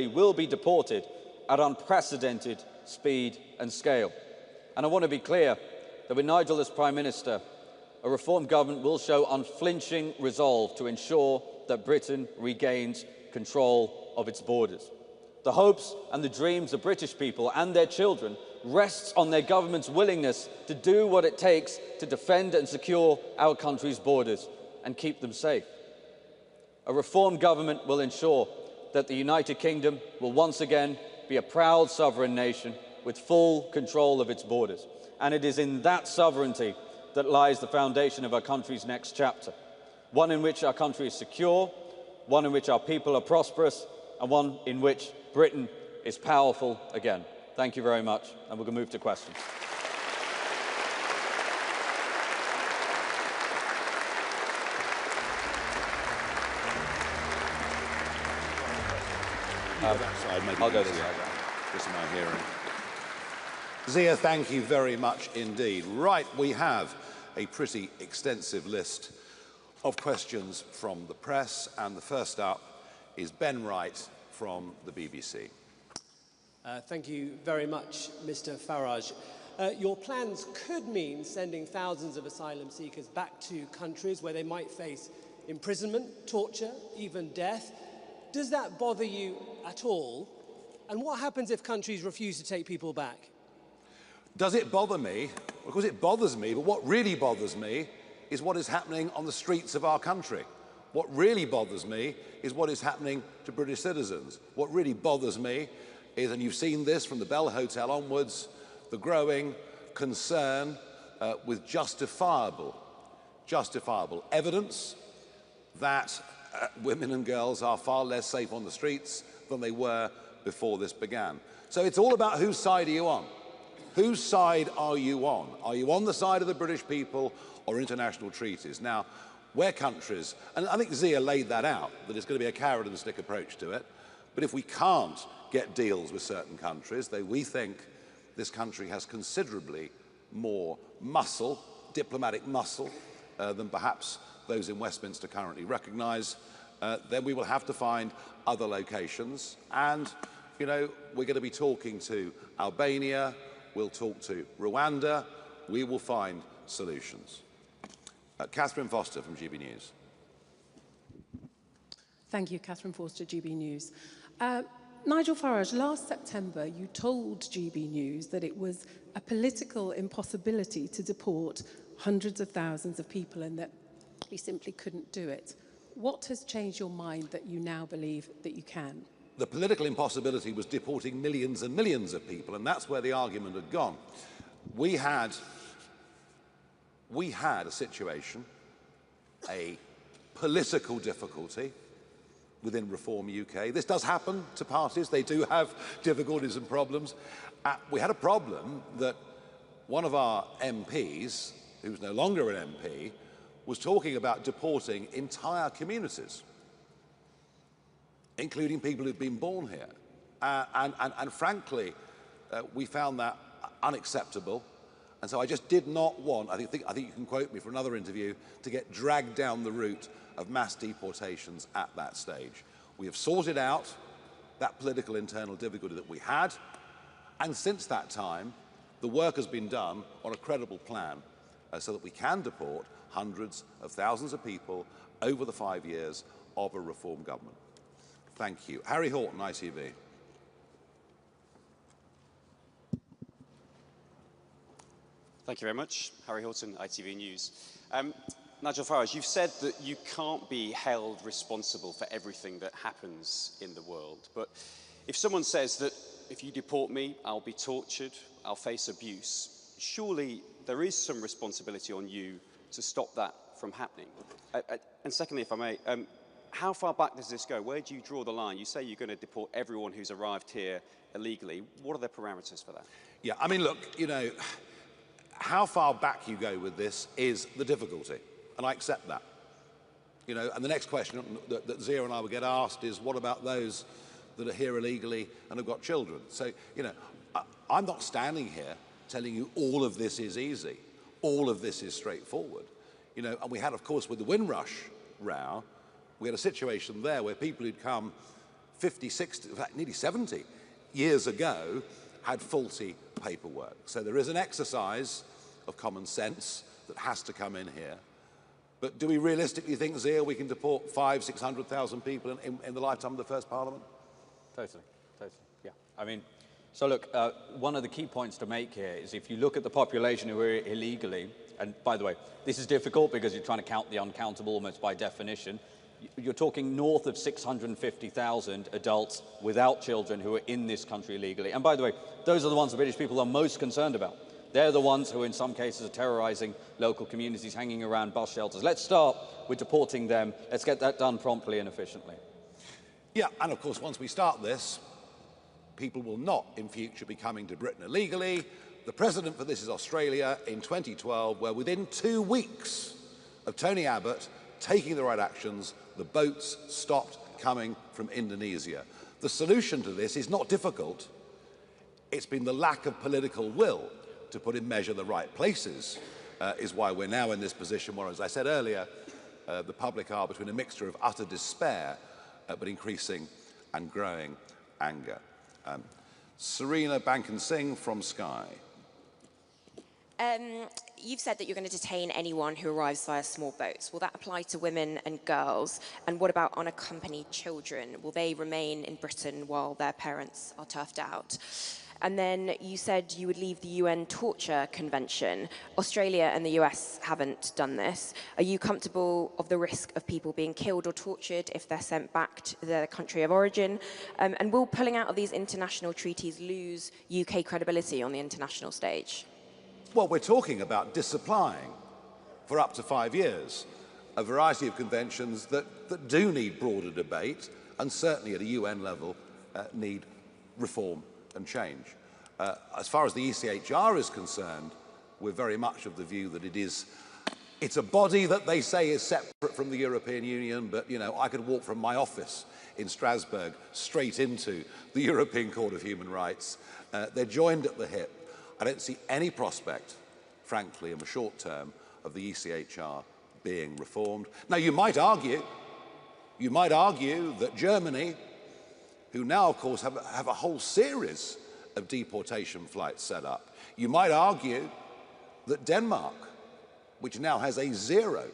will be deported at unprecedented speed and scale. And I want to be clear that with Nigel as Prime Minister, a reformed government will show unflinching resolve to ensure that Britain regains control of its borders. The hopes and the dreams of British people and their children rests on their government's willingness to do what it takes to defend and secure our country's borders and keep them safe. A reformed government will ensure that the United Kingdom will once again be a proud sovereign nation with full control of its borders. And it is in that sovereignty that lies the foundation of our country's next chapter, one in which our country is secure, one in which our people are prosperous, and one in which Britain is powerful again. Thank you very much, and we're going to move to questions. I'll go this way. This is my hearing. Zia, thank you very much indeed. Right, we have a pretty extensive list of questions from the press, and the first up is Ben Wright from the BBC. Thank you very much, Mr. Farage. Your plans could mean sending thousands of asylum seekers back to countries where they might face imprisonment, torture, even death. Does that bother you at all? And what happens if countries refuse to take people back? Does it bother me? Of course it bothers me, but what really bothers me is what is happening on the streets of our country. What really bothers me is what is happening to British citizens. What really bothers me is, and you've seen this from the Bell Hotel onwards, the growing concern with justifiable evidence that women and girls are far less safe on the streets than they were before this began. So it's all about whose side are you on? Whose side are you on? Are you on the side of the British people or international treaties? Now, where countries, and I think Zia laid that out, that it's going to be a carrot and stick approach to it, but if we can't get deals with certain countries, though we think this country has considerably more muscle, diplomatic muscle, than perhaps those in Westminster currently recognise, then we will have to find other locations. And, you know, we're going to be talking to Albania, we'll talk to Rwanda, we will find solutions. Catherine Foster from GB News. Thank you, Catherine Foster, GB News. Nigel Farage, last September you told GB News that it was a political impossibility to deport hundreds of thousands of people and that we simply couldn't do it. What has changed your mind that you now believe that you can? The political impossibility was deporting millions and millions of people, and that's where the argument had gone. We had a situation, a political difficulty within Reform UK. This does happen to parties. They do have difficulties and problems. We had a problem that one of our MPs, who's no longer an MP, was talking about deporting entire communities, including people who've been born here. And frankly, we found that unacceptable. And so I just did not want, I think you can quote me for another interview, to get dragged down the route of mass deportations at that stage. We have sorted out that political internal difficulty that we had, and since that time, the work has been done on a credible plan so that we can deport hundreds of thousands of people over the 5 years of a reform government. Thank you. Harry Horton, ITV. Thank you very much. Harry Horton, ITV News. Nigel Farage, you've said that you can't be held responsible for everything that happens in the world. But if someone says that if you deport me, I'll be tortured, I'll face abuse, surely there is some responsibility on you to stop that from happening. And secondly, if I may, how far back does this go? Where do you draw the line? You say you're going to deport everyone who's arrived here illegally. What are the parameters for that? Yeah, I mean, look, you know, how far back you go with this is the difficulty, and I accept that. You know, and the next question that Zia and I will get asked is, what about those that are here illegally and have got children? So, you know, I'm not standing here telling you all of this is easy, all of this is straightforward. You know, and we had, of course, with the Windrush row, we had a situation there where people who'd come 50, 60, in fact, nearly 70 years ago had faulty paperwork. So there is an exercise of common sense that has to come in here. But do we realistically think, Zia, we can deport 500,000, 600,000 people in the lifetime of the first parliament? Totally, yeah. I mean, so look, one of the key points to make here is if you look at the population who are illegally, and by the way, this is difficult because you're trying to count the uncountable almost by definition. You're talking north of 650,000 adults without children who are in this country illegally. And by the way, those are the ones the British people are most concerned about. They're the ones who in some cases are terrorising local communities, hanging around bus shelters. Let's start with deporting them. Let's get that done promptly and efficiently. Yeah, and of course, once we start this, people will not in future be coming to Britain illegally. The precedent for this is Australia in 2012, where within 2 weeks of Tony Abbott taking the right actions, the boats stopped coming from Indonesia. The solution to this is not difficult. It's been the lack of political will to put in measure the right places is why we're now in this position where, as I said earlier, the public are between a mixture of utter despair but increasing and growing anger. Serena Bankin-Singh from Sky. You've said that you're going to detain anyone who arrives via small boats. Will that apply to women and girls? And what about unaccompanied children? Will they remain in Britain while their parents are turfed out? And then you said you would leave the UN Torture Convention. Australia and the US haven't done this. Are you comfortable of the risk of people being killed or tortured if they're sent back to their country of origin? And will pulling out of these international treaties lose UK credibility on the international stage? Well, we're talking about disapplying for up to 5 years a variety of conventions that do need broader debate and certainly at a UN level need reform and change. As far as the ECHR is concerned, we're very much of the view that it's a body that they say is separate from the European Union, but, you know, I could walk from my office in Strasbourg straight into the European Court of Human Rights. They're joined at the hip. I don't see any prospect, frankly, in the short term, of the ECHR being reformed. Now, you might argue that Germany, who now, of course, have a whole series of deportation flights set up. You might argue that Denmark, which now has a zero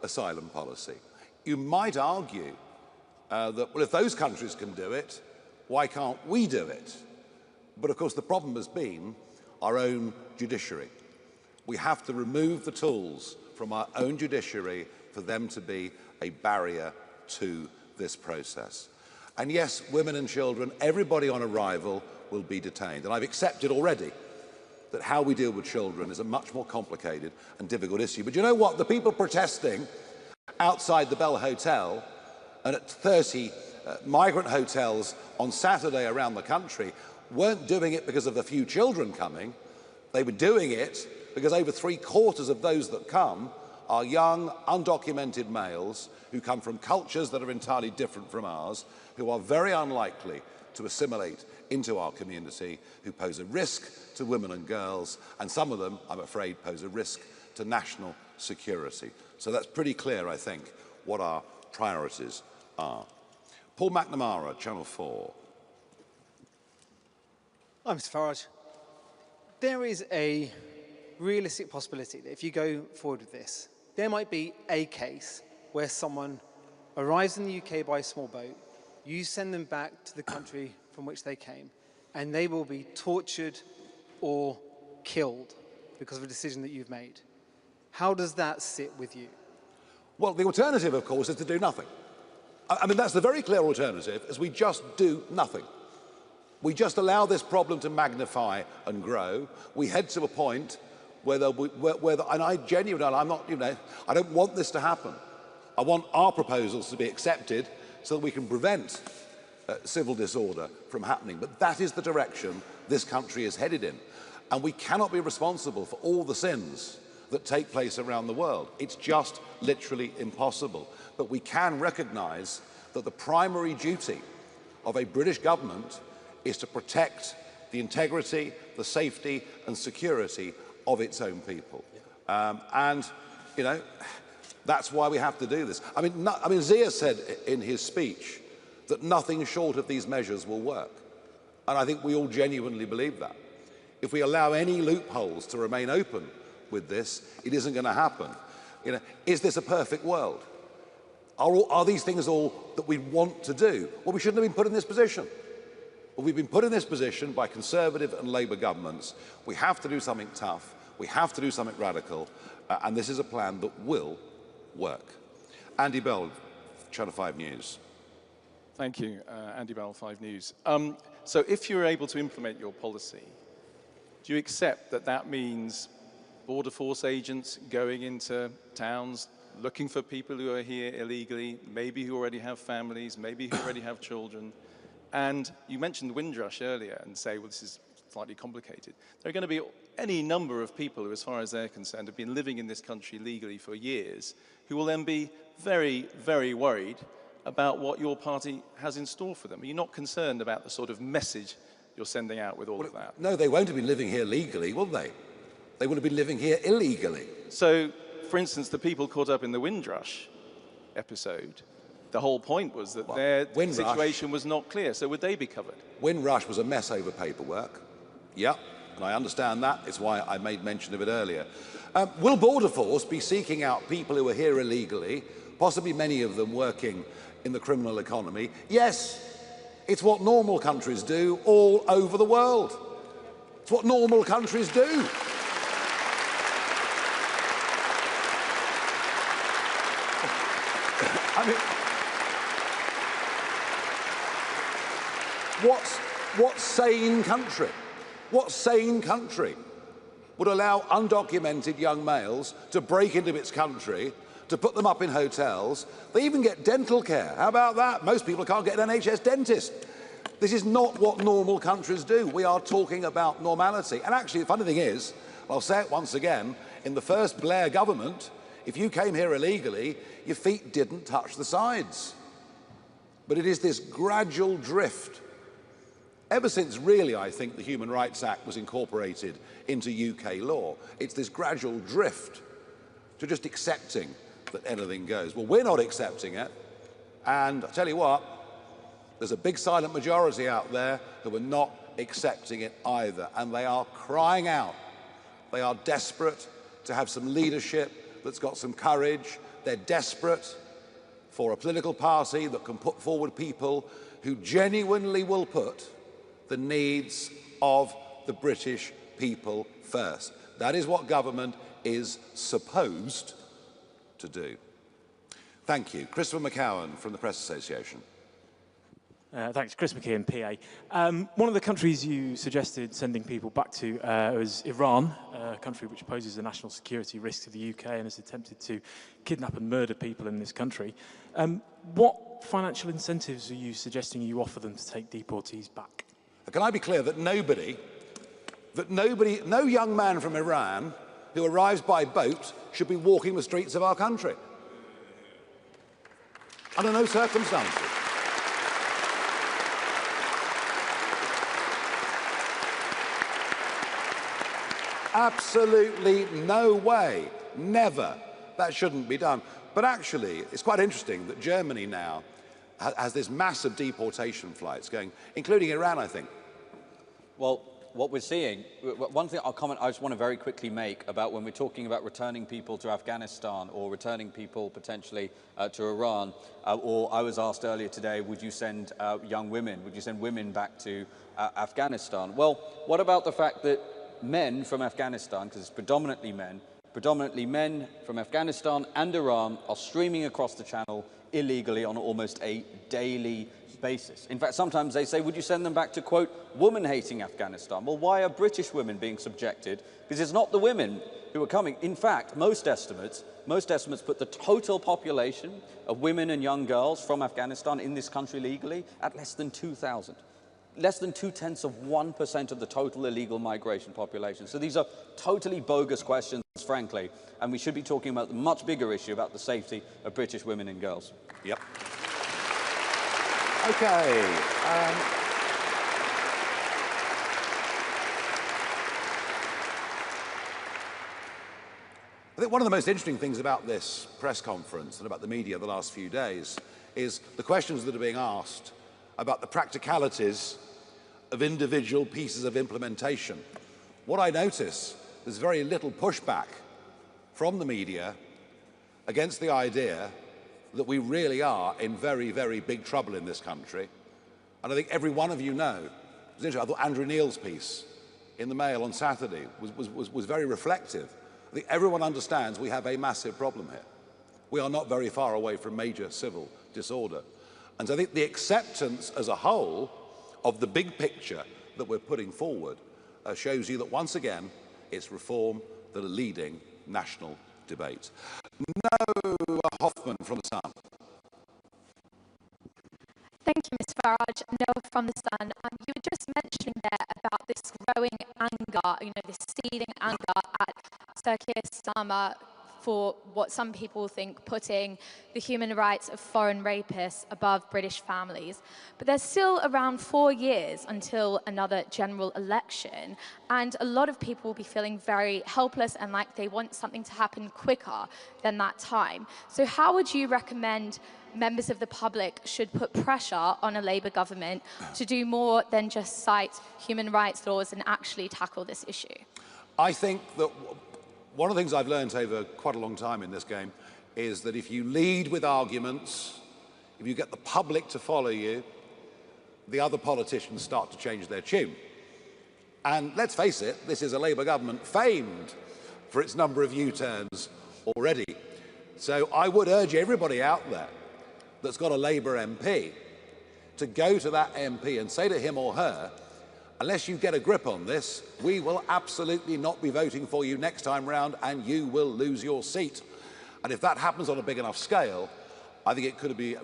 asylum policy, you might argue that, well, if those countries can do it, why can't we do it? But, of course, the problem has been our own judiciary. We have to remove the tools from our own judiciary for them to be a barrier to this process. And yes, women and children, everybody on arrival will be detained. And I've accepted already that how we deal with children is a much more complicated and difficult issue. But you know what? The people protesting outside the Bell Hotel and at 30 migrant hotels on Saturday around the country weren't doing it because of the few children coming. They were doing it because over 3/4 of those that come are young, undocumented males who come from cultures that are entirely different from ours, who are very unlikely to assimilate into our community, who pose a risk to women and girls, and some of them, I'm afraid, pose a risk to national security. So that's pretty clear, I think, what our priorities are. Paul McNamara, Channel 4. Hi, Mr. Farage. There is a realistic possibility that if you go forward with this, there might be a case where someone arrives in the UK by a small boat, you send them back to the country from which they came, and they will be tortured or killed because of a decision that you've made. How does that sit with you? Well, the alternative, of course, is to do nothing. I mean, that's the very clear alternative, is we just do nothing. We just allow this problem to magnify and grow. We head to a point where and I genuinely, I'm not, you know, I don't want this to happen. I want our proposals to be accepted so that we can prevent civil disorder from happening. But that is the direction this country is headed in. And we cannot be responsible for all the sins that take place around the world. It's just literally impossible. But we can recognise that the primary duty of a British government is to protect the integrity, the safety and security of its own people. And, you know, that's why we have to do this. I mean, Zia said in his speech that nothing short of these measures will work. And I think we all genuinely believe that. If we allow any loopholes to remain open with this, it isn't going to happen. You know, is this a perfect world? Are these things all that we want to do? Well, we shouldn't have been put in this position. But we've been put in this position by Conservative and Labour governments. We have to do something tough. We have to do something radical. And this is a plan that will work. Andy Bell, Channel 5 News. Thank you, Andy Bell, 5 News. So if you're able to implement your policy, do you accept that that means border force agents going into towns, looking for people who are here illegally, maybe who already have families, maybe who already have children? And you mentioned Windrush earlier and say, well, this is slightly complicated. There are going to be any number of people who, as far as they're concerned, have been living in this country legally for years, who will then be very, very worried about what your party has in store for them. Are you not concerned about the sort of message you're sending out with all of that? No, they won't have been living here legally, will they? They would have been living here illegally. So, for instance, the people caught up in the Windrush episode, the whole point was that their situation was not clear. So would they be covered? Windrush was a mess over paperwork. Yeah, and I understand that. It's why I made mention of it earlier. Will Border Force be seeking out people who are here illegally, possibly many of them working in the criminal economy? Yes, it's what normal countries do all over the world. It's what normal countries do. I mean, what sane country? What sane country would allow undocumented young males to break into its country, to put them up in hotels? They even get dental care. How about that? Most people can't get an NHS dentist. This is not what normal countries do. We are talking about normality. And actually, the funny thing is, I'll say it once again, in the first Blair government, if you came here illegally, your feet didn't touch the sides. But it is this gradual drift. Ever since, really, I think, the Human Rights Act was incorporated into UK law, it's this gradual drift to just accepting that anything goes. Well, we're not accepting it. And I tell you what, there's a big silent majority out there who are not accepting it either. And they are crying out. They are desperate to have some leadership that's got some courage. They're desperate for a political party that can put forward people who genuinely will put the needs of the British people first. That is what government is supposed to do. Thank you. Christopher McCowan from the Press Association. Thanks. Chris McKeon, PA. One of the countries you suggested sending people back to was Iran, a country which poses a national security risk to the UK and has attempted to kidnap and murder people in this country. What financial incentives are you suggesting you offer them to take deportees back? Can I be clear that no young man from Iran who arrives by boat should be walking the streets of our country? Under no circumstances. Absolutely no way, never. That shouldn't be done. But actually, it's quite interesting that Germany now has this massive deportation flights going, including Iran, I think. Well, what we're seeing, one thing I'll comment I just want to very quickly make about when we're talking about returning people to Afghanistan or returning people potentially to Iran, or I was asked earlier today, would you send young women, would you send women back to Afghanistan? Well, what about the fact that men from Afghanistan, because it's predominantly men from Afghanistan and Iran are streaming across the channel illegally on almost a daily basis. In fact, sometimes they say, would you send them back to, quote, woman-hating Afghanistan? Well, why are British women being subjected? Because it's not the women who are coming. In fact, most estimates put the total population of women and young girls from Afghanistan in this country legally at less than 2,000. Less than 0.2% of the total illegal migration population. So these are totally bogus questions, frankly, and we should be talking about the much bigger issue about the safety of British women and girls. Yep. Okay. I think one of the most interesting things about this press conference and about the media the last few days is the questions that are being asked about the practicalities of individual pieces of implementation. What I notice, there's very little pushback from the media against the idea that we really are in very, very big trouble in this country. And I think every one of you know, it was interesting, I thought Andrew Neil's piece in the Mail on Saturday was very reflective. I think everyone understands we have a massive problem here. We are not very far away from major civil disorder. And so I think the acceptance as a whole of the big picture that we're putting forward shows you that once again, it's reform that are leading national debate. Noah Hoffman from The Sun. Thank you, Ms. Farage. Noah from The Sun. You were just mentioning there about this growing anger, this seething anger at Sir Keir Starmer for what some people think putting the human rights of foreign rapists above British families. But there's still around 4 years until another general election, and a lot of people will be feeling very helpless and like they want something to happen quicker than that time. So how would you recommend members of the public should put pressure on a Labour government to do more than just cite human rights laws and actually tackle this issue? I think that one of the things I've learned over quite a long time in this game is that if you lead with arguments, if you get the public to follow you, the other politicians start to change their tune. And let's face it, this is a Labour government famed for its number of U-turns already. So I would urge everybody out there that's got a Labour MP to go to that MP and say to him or her, unless you get a grip on this, we will absolutely not be voting for you next time round and you will lose your seat. And if that happens on a big enough scale, I think it could be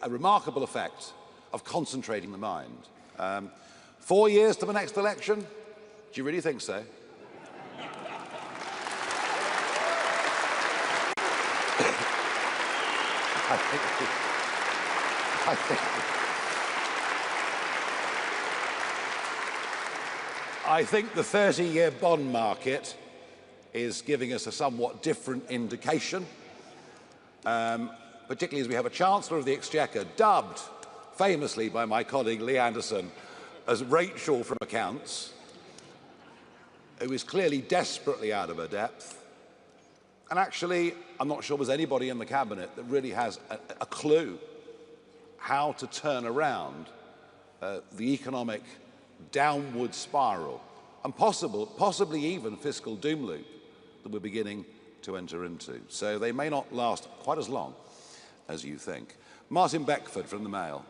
a remarkable effect of concentrating the mind. 4 years to the next election? Do you really think so? I think the 30-year bond market is giving us a somewhat different indication, particularly as we have a Chancellor of the Exchequer dubbed famously by my colleague Lee Anderson as Rachel from Accounts, who is clearly desperately out of her depth. And actually, I'm not sure there's anybody in the Cabinet that really has a clue how to turn around the economic downward spiral and possibly even fiscal doom loop that we're beginning to enter into. So they may not last quite as long as you think. Martin Beckford from the Mail.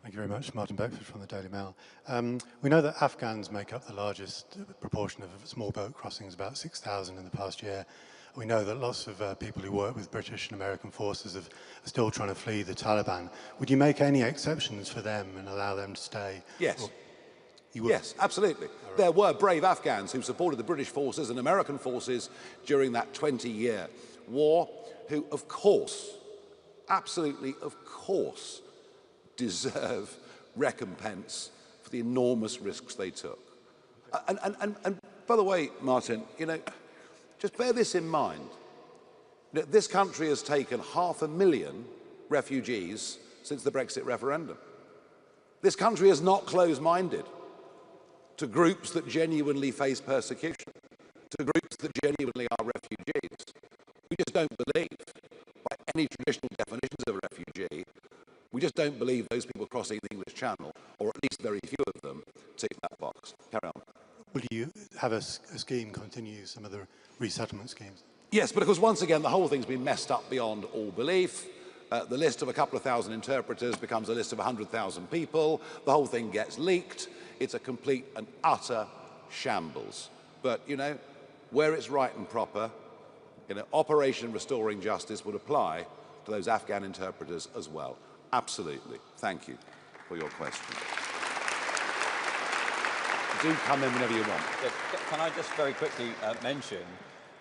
Thank you very much. Martin Beckford from the Daily Mail. We know that Afghans make up the largest proportion of small boat crossings, about 6,000 in the past year. We know that lots of people who work with British and American forces are still trying to flee the Taliban. Would you make any exceptions for them and allow them to stay? Yes. You would? Yes, absolutely. Right. There were brave Afghans who supported the British forces and American forces during that 20-year war, who, of course, absolutely, of course, deserve recompense for the enormous risks they took. And by the way, Martin, just bear this in mind. This country has taken 500,000 refugees since the Brexit referendum. This country is not closed-minded to groups that genuinely face persecution, to groups that genuinely are refugees. We just don't believe, by any traditional definitions of a refugee, we just don't believe those people crossing the English Channel, or at least very few of them, tick that box. Carry on. Will you have a scheme continue some of the resettlement schemes? Yes, but of course, once again, the whole thing's been messed up beyond all belief. The list of a couple of thousand interpreters becomes a list of 100,000 people. The whole thing gets leaked. It's a complete and utter shambles. But, where it's right and proper, Operation Restoring Justice would apply to those Afghan interpreters as well. Absolutely. Thank you for your question. Do come in whenever you want. Can I just very quickly mention,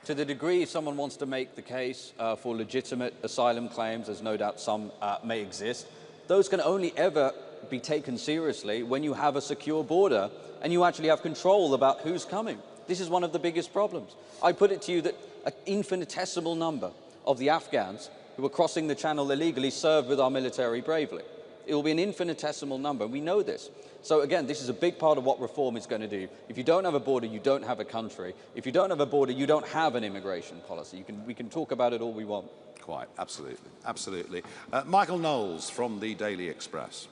to the degree someone wants to make the case for legitimate asylum claims, as no doubt some may exist, those can only ever be taken seriously when you have a secure border and you actually have control about who's coming. This is one of the biggest problems. I put it to you that an infinitesimal number of the Afghans who are crossing the channel illegally served with our military bravely. It will be an infinitesimal number, and we know this. So again, this is a big part of what reform is going to do. If you don't have a border, you don't have a country. If you don't have a border, you don't have an immigration policy. We can talk about it all we want. Quite, absolutely, absolutely. Michael Knowles from the Daily Express.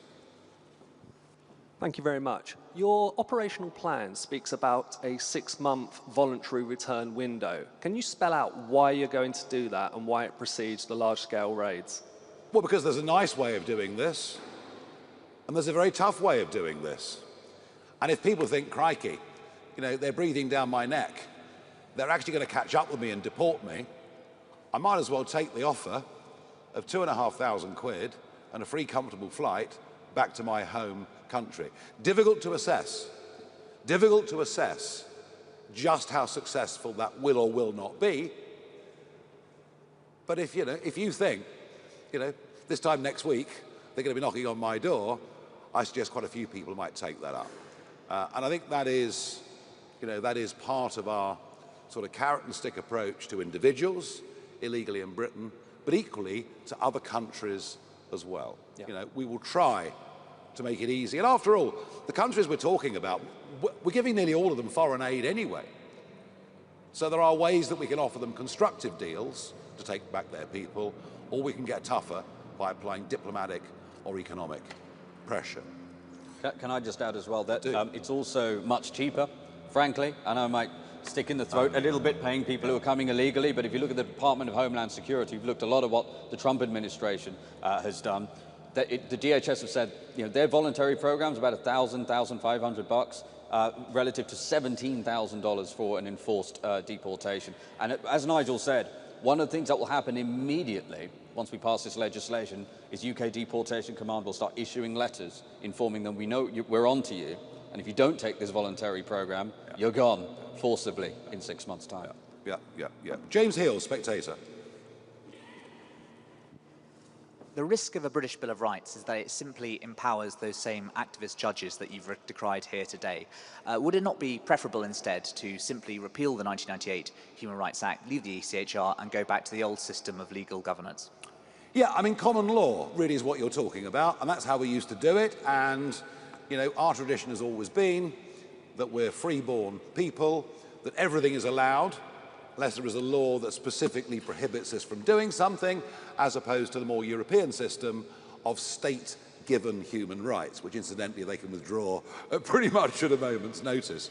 Thank you very much. Your operational plan speaks about a 6-month voluntary return window. Can you spell out why you're going to do that and why it precedes the large-scale raids? Well, because there's a nice way of doing this, and there's a very tough way of doing this. And if people think, crikey, you know, they're breathing down my neck, they're actually going to catch up with me and deport me, I might as well take the offer of £2,500 and a free, comfortable flight back to my home country. Difficult to assess just how successful that will or will not be. But if you think, this time next week, they're going to be knocking on my door, I suggest quite a few people might take that up. And I think that is part of our sort of carrot and stick approach to individuals illegally in Britain, but equally to other countries as well. Yeah. We will try to make it easy. And after all, the countries we're talking about, we're giving nearly all of them foreign aid anyway. So there are ways that we can offer them constructive deals to take back their people, or we can get tougher by applying diplomatic or economic pressure. Can I just add as well that it's also much cheaper, frankly, and I might stick in the throat a little bit paying people who are coming illegally, but if you look at the Department of Homeland Security, we've looked a lot at what the Trump administration has done. The DHS have said, their voluntary program's about $1,000, $1,500 relative to $17,000 for an enforced deportation. And as Nigel said, one of the things that will happen immediately once we pass this legislation is UK Deportation Command will start issuing letters informing them, we know we're on to you, and if you don't take this voluntary program, you're gone forcibly in 6 months' time. Yeah. James Hill, Spectator. The risk of a British Bill of Rights is that it simply empowers those same activist judges that you've decried here today. Would it not be preferable instead to simply repeal the 1998 Human Rights Act, leave the ECHR and go back to the old system of legal governance? Yeah, I mean, common law really is what you're talking about, and that's how we used to do it. And, our tradition has always been that we're free-born people, that everything is allowed, unless there is a law that specifically prohibits us from doing something, as opposed to the more European system of state-given human rights, which incidentally they can withdraw pretty much at a moment's notice.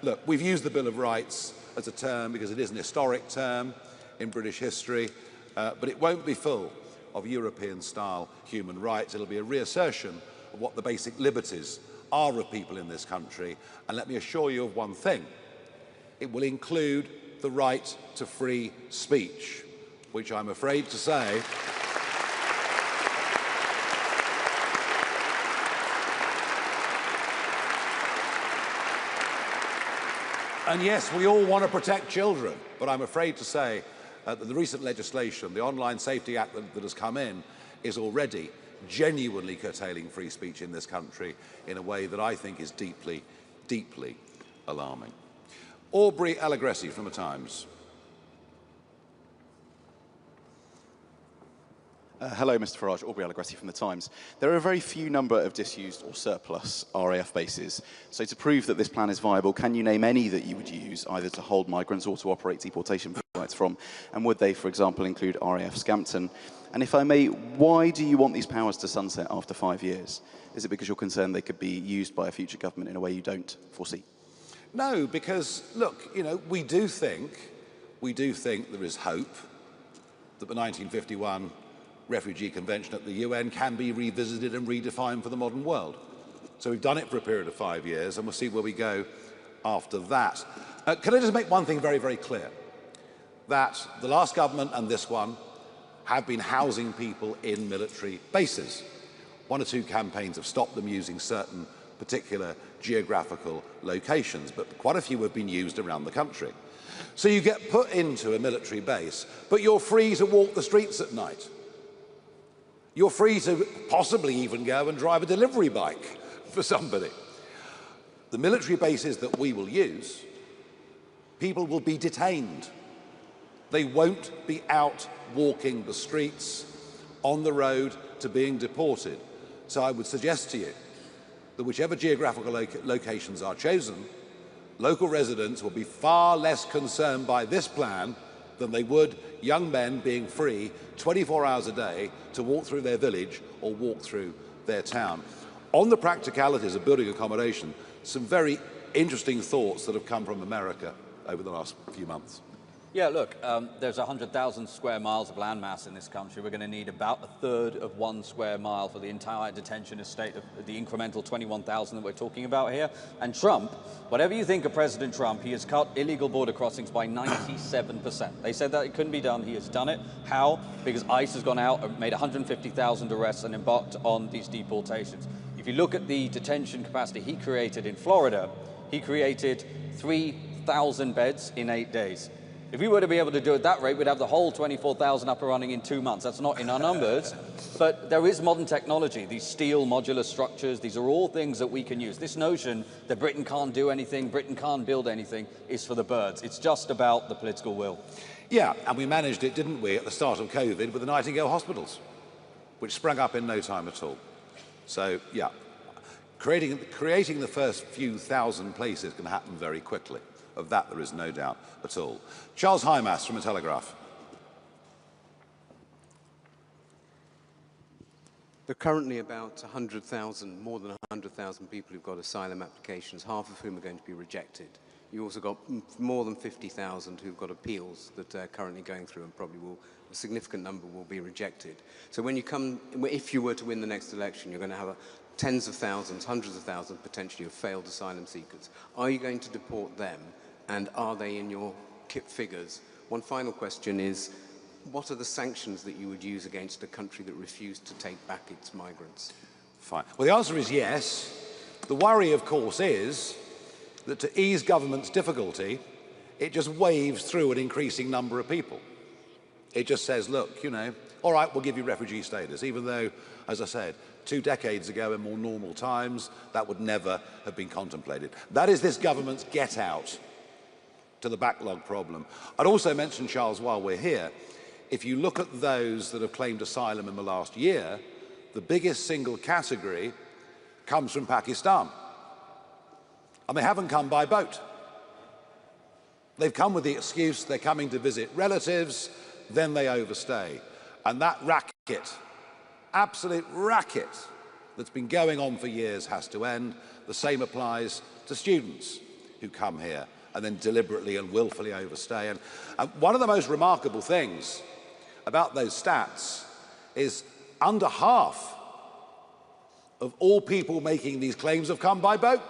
Look, we've used the Bill of Rights as a term because it is an historic term in British history, but it won't be full of European-style human rights. It'll be a reassertion of what the basic liberties are of people in this country. And let me assure you of one thing. It will include the right to free speech, which I'm afraid to say and yes, we all want to protect children, but I'm afraid to say that the recent legislation, the Online Safety Act that has come in, is already genuinely curtailing free speech in this country in a way that I think is deeply, deeply alarming. Aubrey Allegressi from The Times. Hello, Mr. Farage. Aubrey Allegressi from The Times. There are a very few number of disused or surplus RAF bases. So to prove that this plan is viable, can you name any that you would use, either to hold migrants or to operate deportation flights from? And would they, for example, include RAF Scampton? And if I may, why do you want these powers to sunset after 5 years? Is it because you're concerned they could be used by a future government in a way you don't foresee? No, because, look, we do think there is hope that the 1951 Refugee Convention at the UN can be revisited and redefined for the modern world. So we've done it for a period of 5 years, and we'll see where we go after that. Can I just make one thing very, very clear? That the last government and this one have been housing people in military bases. 1 or 2 campaigns have stopped them using certain particular geographical locations, but quite a few have been used around the country. So you get put into a military base, but you're free to walk the streets at night. You're free to possibly even go and drive a delivery bike for somebody. The military bases that we will use, people will be detained. They won't be out walking the streets on the road to being deported. So I would suggest to you that whichever geographical locations are chosen, local residents will be far less concerned by this plan than they would young men being free 24 hours a day to walk through their village or walk through their town. On the practicalities of building accommodation, some very interesting thoughts that have come from America over the last few months. Yeah, look, there's 100,000 square miles of landmass in this country. We're going to need about 1/3 of 1 square mile for the entire detention estate of the incremental 21,000 that we're talking about here. And Trump, whatever you think of President Trump, he has cut illegal border crossings by 97%. They said that it couldn't be done. He has done it. How? Because ICE has gone out, made 150,000 arrests and embarked on these deportations. If you look at the detention capacity he created in Florida, he created 3,000 beds in 8 days. If we were to be able to do it at that rate, we'd have the whole 24,000 up and running in 2 months. That's not in our numbers, but there is modern technology. These steel modular structures, these are all things that we can use. This notion that Britain can't do anything, Britain can't build anything, is for the birds. It's just about the political will. Yeah, and we managed it, didn't we, at the start of COVID with the Nightingale hospitals, which sprang up in no time at all. So, yeah, creating the first few thousand places can happen very quickly. Of that, there is no doubt at all. Charles Hymas from The Telegraph. There are currently about 100,000, more than 100,000 people who've got asylum applications, half of whom are going to be rejected. You also got more than 50,000 who've got appeals that are currently going through and probably a significant number will be rejected. So when you come, if you were to win the next election, you're going to have tens of thousands, hundreds of thousands potentially of failed asylum seekers. Are you going to deport them? And are they in your figures? One final question is, what are the sanctions that you would use against a country that refused to take back its migrants? Fine. Well, the answer is yes. The worry, of course, is that to ease government's difficulty, it just waves through an increasing number of people. It just says, look, you know, all right, we'll give you refugee status, even though, as I said, 2 decades ago in more normal times, that would never have been contemplated. That is this government's get out to the backlog problem. I'd also mention, Charles, while we're here, if you look at those that have claimed asylum in the last year, the biggest single category comes from Pakistan. And they haven't come by boat. They've come with the excuse they're coming to visit relatives, then they overstay. And that racket, absolute racket, that's been going on for years has to end. The same applies to students who come here and then deliberately and willfully overstay. And one of the most remarkable things about those stats is under half of all people making these claims have come by boat.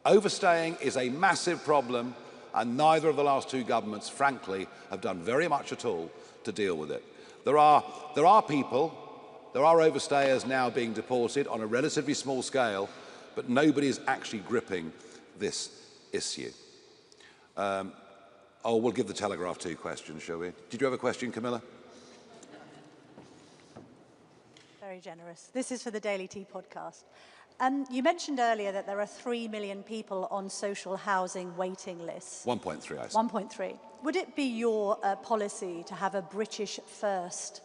Overstaying is a massive problem, and neither of the last 2 governments, frankly, have done very much at all to deal with it. There are overstayers now being deported on a relatively small scale, but nobody is actually gripping this issue. We'll give the Telegraph 2 questions, shall we? Did you have a question, Camilla? Very generous. This is for the Daily Tea podcast. You mentioned earlier that there are 3 million people on social housing waiting lists. 1.3, I said. 1.3. Would it be your policy to have a British first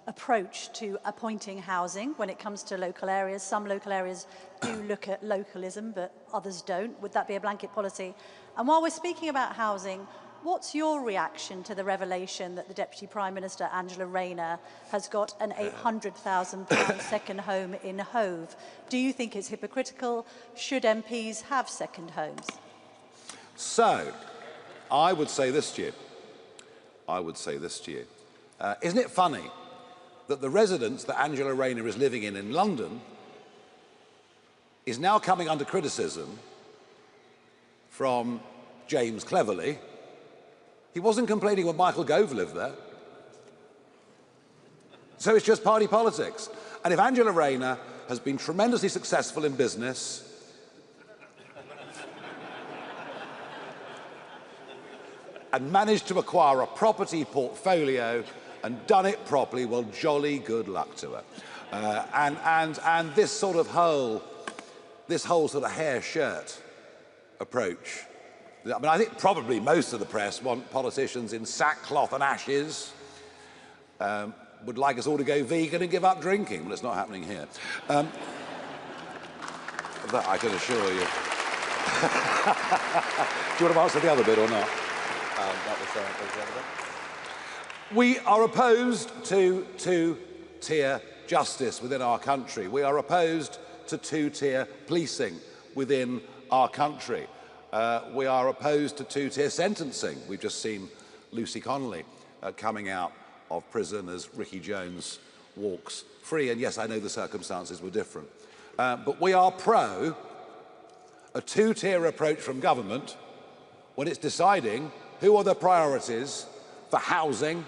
approach to appointing housing when it comes to local areas? Some local areas do look at localism, but others don't. Would that be a blanket policy? And while we're speaking about housing, what's your reaction to the revelation that the Deputy Prime Minister, Angela Rayner, has got an £800,000 second home in Hove? Do you think it's hypocritical? Should MPs have second homes? So, I would say this to you. Isn't it funny that the residence that Angela Rayner is living in London is now coming under criticism from James Cleverly? He wasn't complaining when Michael Gove lived there. So it's just party politics. And if Angela Rayner has been tremendously successful in business, and managed to acquire a property portfolio and done it properly, well, jolly good luck to her. And this sort of whole sort of hair shirt approach I mean, I think probably most of the press want politicians in sackcloth and ashes, would like us all to go vegan and give up drinking. Well, it's not happening here. That I can assure you. Do you want to answer the other bit or not? That was the other bit. We are opposed to two-tier justice within our country. We are opposed to two-tier policing within our country. We are opposed to two-tier sentencing. We've just seen Lucy Connolly coming out of prison as Ricky Jones walks free. And yes, I know the circumstances were different. But we are pro a two-tier approach from government when it's deciding who are the priorities for housing,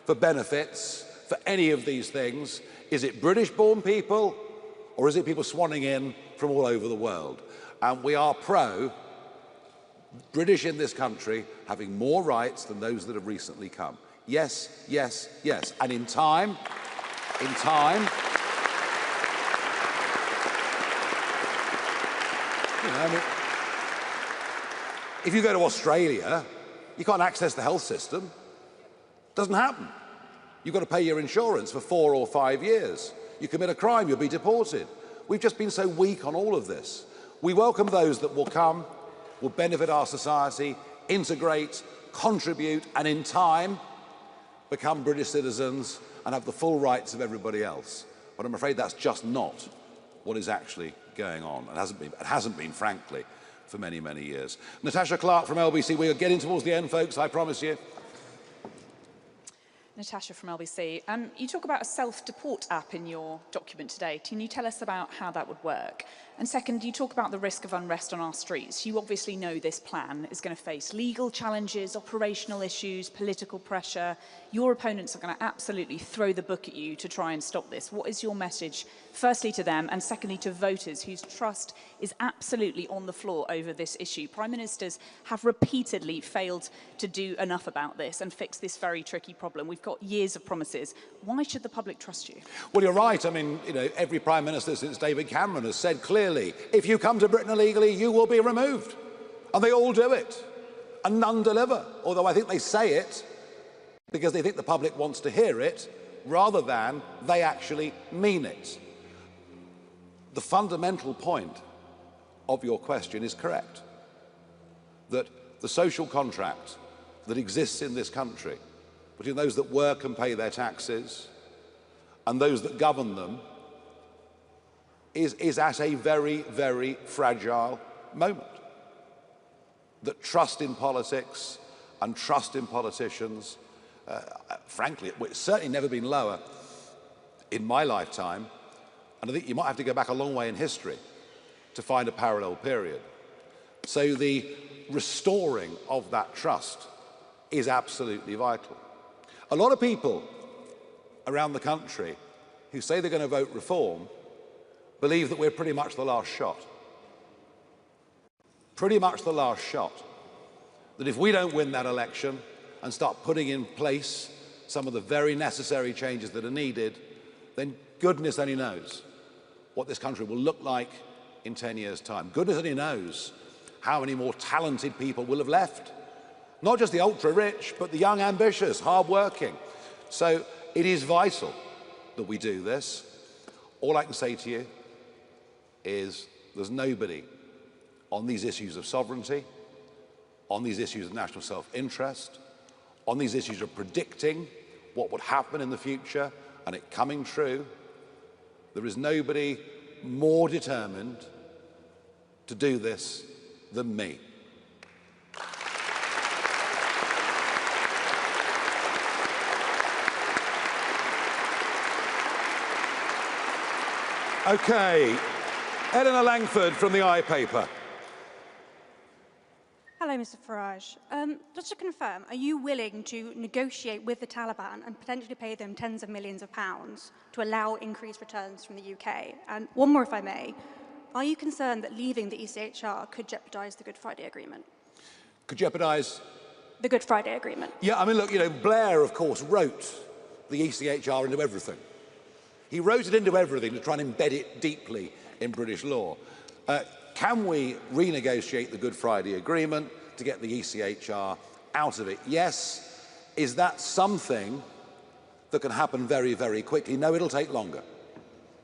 for benefits, for any of these things. Is it British-born people, or is it people swanning in from all over the world? And we are pro British in this country having more rights than those that have recently come. Yes, yes, yes. And in time, you know, I mean, if you go to Australia, you can't access the health system. Doesn't happen. You've got to pay your insurance for 4 or 5 years. You commit a crime, you'll be deported. We've just been so weak on all of this. We welcome those that will come, will benefit our society, integrate, contribute, and in time become British citizens and have the full rights of everybody else. But I'm afraid that's just not what is actually going on. It hasn't been, frankly, for many, many years. Natasha Clark from LBC. We are getting towards the end, folks, I promise you. Natasha from LBC. You talk about a self-deport app in your document today. Can you tell us about how that would work? And second, you talk about the risk of unrest on our streets. You obviously know this plan is going to face legal challenges, operational issues, political pressure. Your opponents are going to absolutely throw the book at you to try and stop this. What is your message, firstly to them, and secondly to voters whose trust is absolutely on the floor over this issue? Prime Ministers have repeatedly failed to do enough about this and fix this very tricky problem. We've got years of promises. Why should the public trust you? Well, you're right. I mean, you know, every Prime Minister since David Cameron has said clearly, if you come to Britain illegally, you will be removed. And they all do it. And none deliver. Although I think they say it because they think the public wants to hear it, rather than they actually mean it. The fundamental point of your question is correct. That the social contract that exists in this country between those that work and pay their taxes and those that govern them is at a very, very fragile moment. That trust in politics and trust in politicians, frankly, it's certainly never been lower in my lifetime, and I think you might have to go back a long way in history to find a parallel period. So the restoring of that trust is absolutely vital. A lot of people around the country who say they're going to vote reform believe that we're pretty much the last shot. Pretty much the last shot. That if we don't win that election and start putting in place some of the very necessary changes that are needed, then goodness only knows what this country will look like in 10 years' time. Goodness only knows how many more talented people will have left. Not just the ultra-rich, but the young, ambitious, hard-working. So it is vital that we do this. All I can say to you is there's nobody on these issues of sovereignty, on these issues of national self-interest, on these issues of predicting what would happen in the future and it coming true. There is nobody more determined to do this than me. Okay, Eleanor Langford from the iPaper. Hello, Mr. Farage. Just to confirm, are you willing to negotiate with the Taliban and potentially pay them tens of millions of pounds to allow increased returns from the UK? And one more, if I may. Are you concerned that leaving the ECHR could jeopardise the Good Friday Agreement? Could jeopardise? The Good Friday Agreement. Yeah, I mean, look, you know, Blair, of course, wrote the ECHR into everything. He wrote it into everything to try and embed it deeply in British law. Can we renegotiate the Good Friday Agreement? to get the ECHR out of it. Yes, is that something that can happen very, very quickly? No, it'll take longer.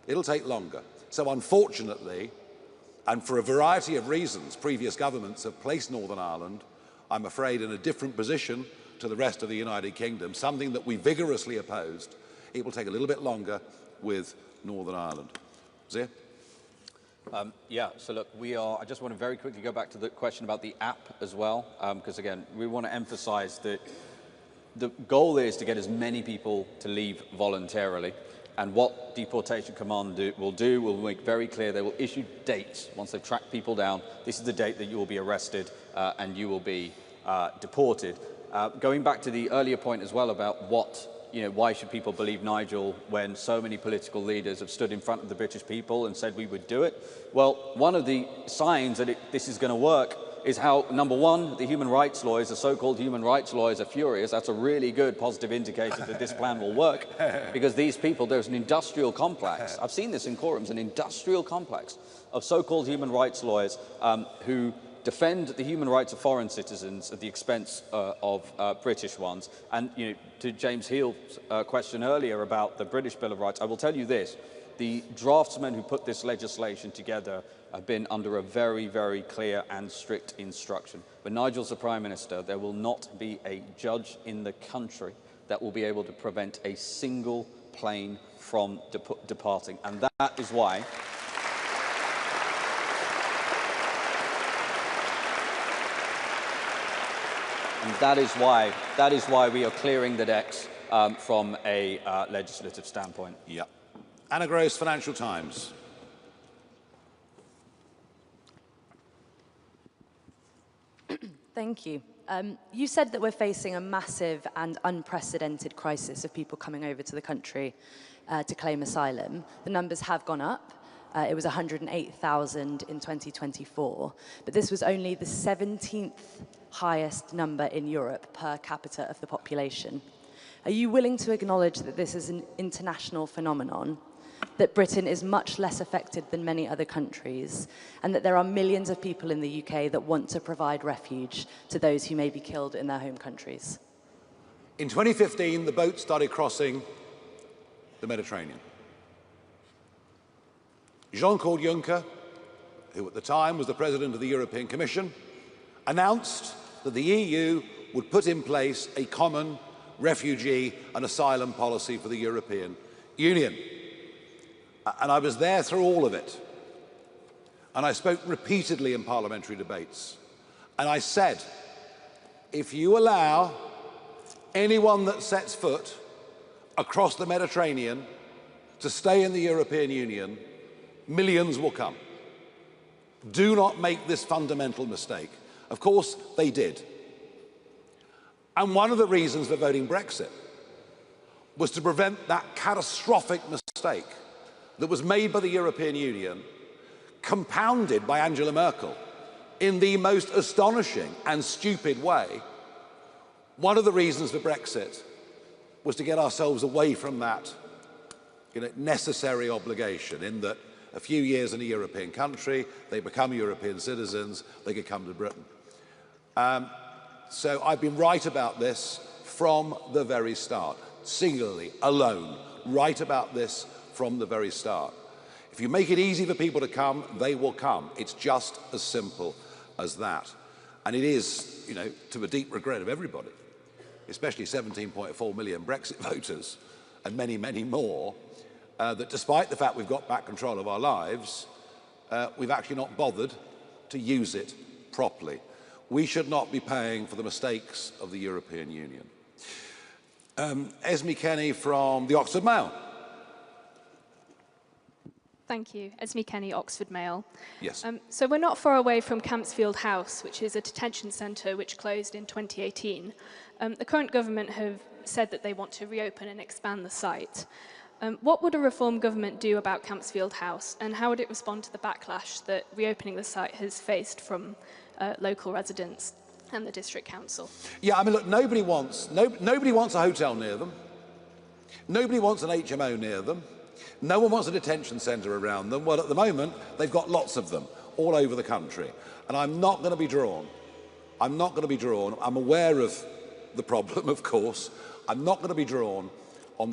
It'll take longer. So unfortunately, and for a variety of reasons, previous governments have placed Northern Ireland, I'm afraid, in a different position to the rest of the United Kingdom, something that we vigorously opposed. It will take a little bit longer with Northern Ireland. Zia? Yeah, so look, I just want to very quickly go back to the question about the app as well, because again, we want to emphasize that the goal is to get as many people to leave voluntarily. And what Deportation Command will make very clear, they will issue dates once they've tracked people down. This is the date that you will be arrested and you will be deported. Going back to the earlier point as well about why should people believe Nigel when so many political leaders have stood in front of the British people and said we would do it? Well, one of the signs that this is going to work is how, number one, the human rights lawyers, the so-called human rights lawyers, are furious. That's a really good positive indicator that this plan will work, because these people, there's an industrial complex. I've seen this in courtrooms, an industrial complex of so-called human rights lawyers who defend the human rights of foreign citizens at the expense of British ones. And to James Heal's question earlier about the British Bill of Rights, I will tell you this. The draftsmen who put this legislation together have been under a very, very clear and strict instruction. When Nigel's the Prime Minister, there will not be a judge in the country that will be able to prevent a single plane from departing. And that is why... And that is why we are clearing the decks from a legislative standpoint. Yeah. Anna Gross, Financial Times. Thank you. You said that we're facing a massive and unprecedented crisis of people coming over to the country to claim asylum. The numbers have gone up. It was 108,000 in 2024, but this was only the 17th highest number in Europe per capita of the population. Are you willing to acknowledge that this is an international phenomenon, that Britain is much less affected than many other countries, and that there are millions of people in the UK that want to provide refuge to those who may be killed in their home countries? In 2015, the boat started crossing the Mediterranean. Jean-Claude Juncker, who at the time was the President of the European Commission, announced that the EU would put in place a common refugee and asylum policy for the European Union. And I was there through all of it. And I spoke repeatedly in parliamentary debates. And I said, if you allow anyone that sets foot across the Mediterranean to stay in the European Union, millions will come. Do not make this fundamental mistake. Of course, they did. And one of the reasons for voting Brexit was to prevent that catastrophic mistake that was made by the European Union, compounded by Angela Merkel in the most astonishing and stupid way. One of the reasons for Brexit was to get ourselves away from that necessary obligation, in that a few years in a European country, they become European citizens, they could come to Britain. So I've been right about this from the very start, singularly, alone, right about this from the very start. If you make it easy for people to come, they will come. It's just as simple as that. And it is, to a deep regret of everybody, especially 17.4 million Brexit voters and many, many more, that despite the fact we've got back control of our lives, we've actually not bothered to use it properly. We should not be paying for the mistakes of the European Union. Esme Kenny from the Oxford Mail. Thank you. Esme Kenny, Oxford Mail. Yes. So we're not far away from Campsfield House, which is a detention centre which closed in 2018. The current government have said that they want to reopen and expand the site. What would a reform government do about Campsfield House, and how would it respond to the backlash that reopening the site has faced from local residents and the district council? Yeah, I mean, look, nobody wants a hotel near them. Nobody wants an HMO near them. No one wants a detention centre around them. Well, at the moment, they've got lots of them all over the country. And I'm not going to be drawn I'm not going to be drawn, I'm aware of the problem, of course. I'm not going to be drawn on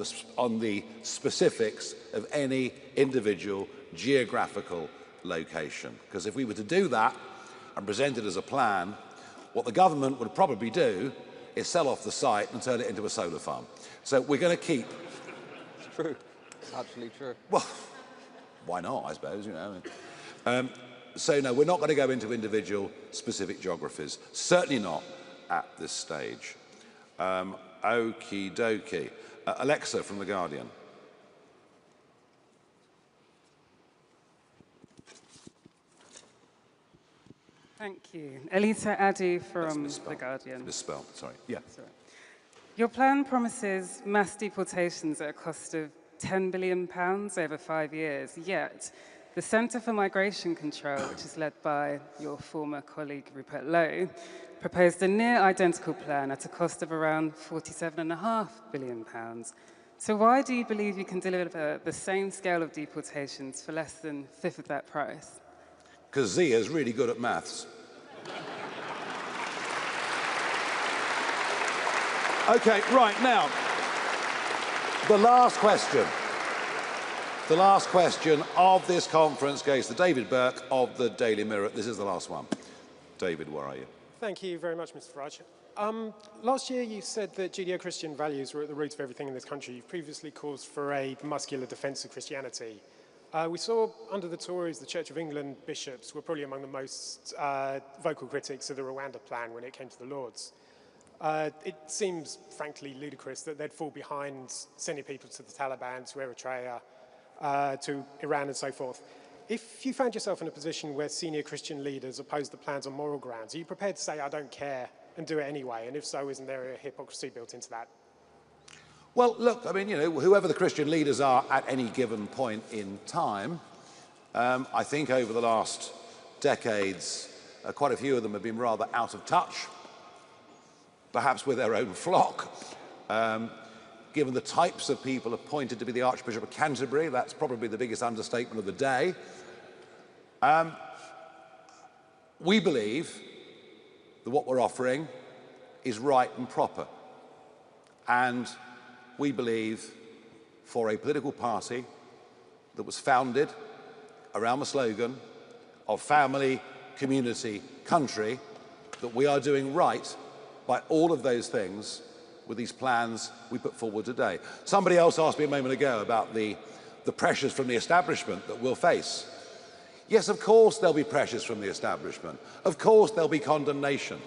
the specifics of any individual geographical location. Because if we were to do that and present it as a plan, what the government would probably do is sell off the site and turn it into a solar farm. So we're going to keep... It's true. It's actually true. Well, why not, I suppose, you know. So no, we're not going to go into individual specific geographies. Certainly not at this stage. Okie dokie. Alexa from The Guardian. Thank you. Elisa Addy from The Guardian. Misspelled, sorry. Yeah. Sorry. Your plan promises mass deportations at a cost of £10 billion over 5 years, yet the Centre for Migration Control, which is led by your former colleague Rupert Lowe, proposed a near identical plan at a cost of around £47.5 billion. So why do you believe you can deliver the same scale of deportations for less than a fifth of that price? Because Zia's really good at maths. Okay, right, now, the last question. The last question of this conference goes to David Burke of the Daily Mirror. This is the last one. David, where are you? Thank you very much, Mr. Farage. Last year you said that Judeo-Christian values were at the root of everything in this country. You've previously called for a muscular defence of Christianity. We saw under the Tories, the Church of England bishops were probably among the most vocal critics of the Rwanda plan when it came to the Lords. It seems, frankly, ludicrous that they'd fall behind sending people to the Taliban, to Eritrea, to Iran and so forth. If you found yourself in a position where senior Christian leaders opposed the plans on moral grounds, are you prepared to say, I don't care, and do it anyway? And if so, isn't there a hypocrisy built into that? Well, look, I mean, you know, whoever the Christian leaders are at any given point in time, I think over the last decades, quite a few of them have been rather out of touch, perhaps with their own flock. Given the types of people appointed to be the Archbishop of Canterbury, that's probably the biggest understatement of the day. We believe that what we're offering is right and proper. And we believe for a political party that was founded around the slogan of family, community, country, that we are doing right by all of those things with these plans we put forward today. Somebody else asked me a moment ago about the pressures from the establishment that we'll face. Yes, of course there'll be pressures from the establishment. Of course there'll be condemnation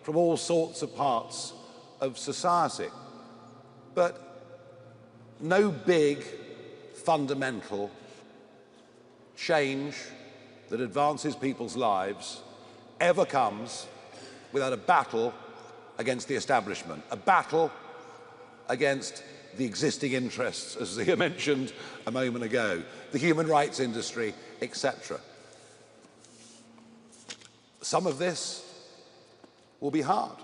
from all sorts of parts of society. But no big, fundamental change that advances people's lives ever comes without a battle against the establishment, a battle against the existing interests, as Zia mentioned a moment ago, the human rights industry, etc. Some of this will be hard,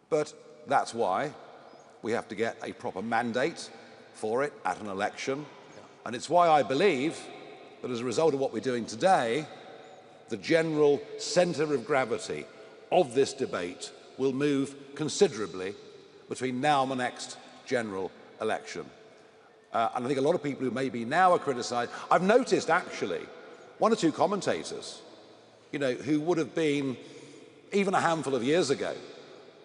but that's why we have to get a proper mandate for it at an election, and it's why I believe that as a result of what we're doing today, the general centre of gravity of this debate will move considerably between now and the next general election. And I think a lot of people who maybe now are criticised, I've noticed actually one or two commentators, you know, who would have been, even a handful of years ago,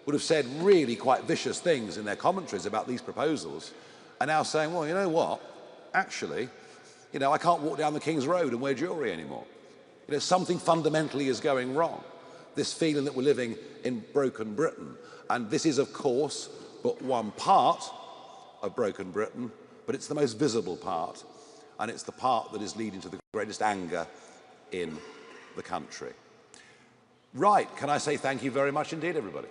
would have said really quite vicious things in their commentaries about these proposals, are now saying, well, you know what, actually, you know, I can't walk down the King's Road and wear jewellery anymore. You know, something fundamentally is going wrong. This feeling that we're living in broken Britain. And this is, of course, but one part of broken Britain, but it's the most visible part, and it's the part that is leading to the greatest anger in the country. Right, can I say thank you very much indeed, everybody?